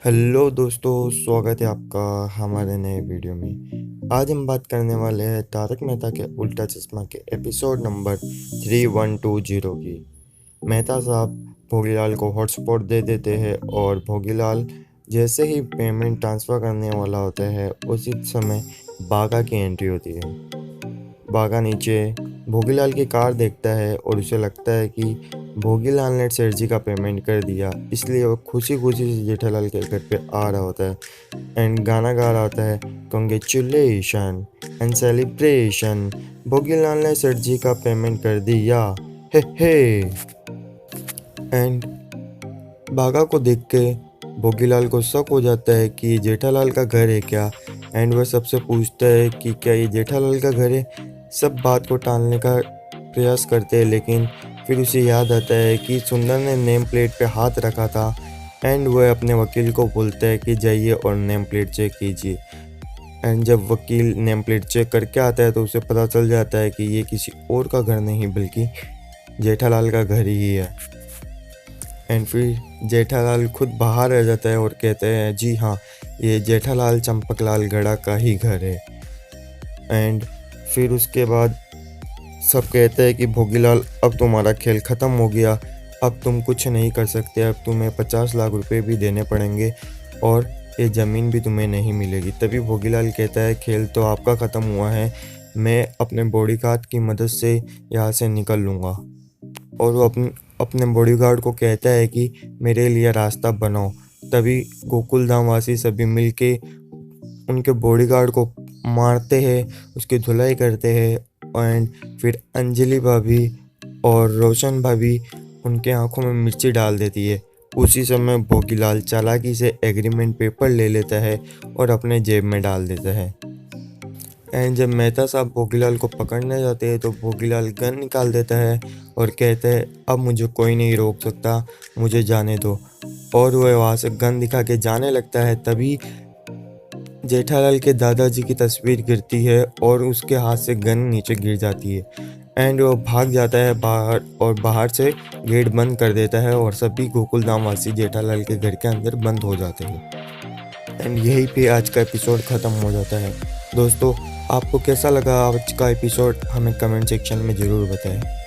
Hello दोस्तों, स्वागत है आपका हमारे नए वीडियो में। आज हम बात करने वाले हैं तारक मेहता के उल्टा चश्मा के एपिसोड नंबर 3120 की। मेहता साहब भोगीलाल को हॉटस्पॉट दे देते हैं और भोगीलाल जैसे ही पेमेंट ट्रांसफ़र करने वाला होता है उसी समय बागा की एंट्री होती है। बागा नीचे भोगीलाल की कार देखता है और उसे लगता है कि भोगीलाल ने सेठ जी का पेमेंट कर दिया, इसलिए वो खुशी खुशी से जेठालाल के घर पे आ रहा होता है एंड गाना गा रहा होता है, कॉन्ग्रेचुलेशन एंड सेलिब्रेशन, भोगीलाल ने सेठ जी का पेमेंट कर दिया, हे। एंड बागा को देख के भोगीलाल को शक हो जाता है कि जेठालाल का घर है क्या। एंड वह सबसे पूछता है कि क्या ये जेठालाल का घर है। सब बात को टालने का प्रयास करते हैं, लेकिन फिर उसे याद आता है कि सुंदर ने नेम प्लेट पे हाथ रखा था। एंड वह अपने वकील को बोलता है कि जाइए और नेम प्लेट चेक कीजिए। एंड जब वकील नेम प्लेट चेक करके आता है तो उसे पता चल जाता है कि ये किसी और का घर नहीं बल्कि जेठालाल का घर ही है। एंड फिर जेठालाल खुद बाहर आ जाता है और कहते हैं, जी हाँ, ये जेठालाल चंपकलाल गड़ा का ही घर है। एंड फिर उसके बाद सब कहते हैं कि भोगीलाल, अब तुम्हारा खेल ख़त्म हो गया, अब तुम कुछ नहीं कर सकते, अब तुम्हें 50 लाख रुपए भी देने पड़ेंगे और ये ज़मीन भी तुम्हें नहीं मिलेगी। तभी भोगीलाल कहता है, खेल तो आपका ख़त्म हुआ है, मैं अपने बॉडीगार्ड की मदद से यहाँ से निकल लूँगा। और वो अपने बॉडीगार्ड को कहता है कि मेरे लिए रास्ता बनाओ। तभी गोकुल धाम वासी सभी मिलके उनके बॉडीगार्ड को मारते हैं, उसकी धुलाई करते हैं। एंड फिर अंजलि भाभी और रोशन भाभी उनके आंखों में मिर्ची डाल देती है। उसी समय भोगीलाल चालाकी से एग्रीमेंट पेपर ले लेता है और अपने जेब में डाल देता है। एंड जब मेहता साहब भोगीलाल को पकड़ने जाते हैं तो भोगीलाल गन निकाल देता है और कहते हैं, अब मुझे कोई नहीं रोक सकता, मुझे जाने दो। और वह वहाँ से गन दिखा के जाने लगता है। तभी जेठालाल के दादाजी की तस्वीर गिरती है और उसके हाथ से गन नीचे गिर जाती है। एंड वो भाग जाता है बाहर और बाहर से गेट बंद कर देता है और सभी गोकुल धाम वासी जेठालाल के घर के अंदर बंद हो जाते हैं। एंड यहीं पे आज का एपिसोड ख़त्म हो जाता है। दोस्तों, आपको कैसा लगा आज का एपिसोड हमें कमेंट सेक्शन में ज़रूर बताएं।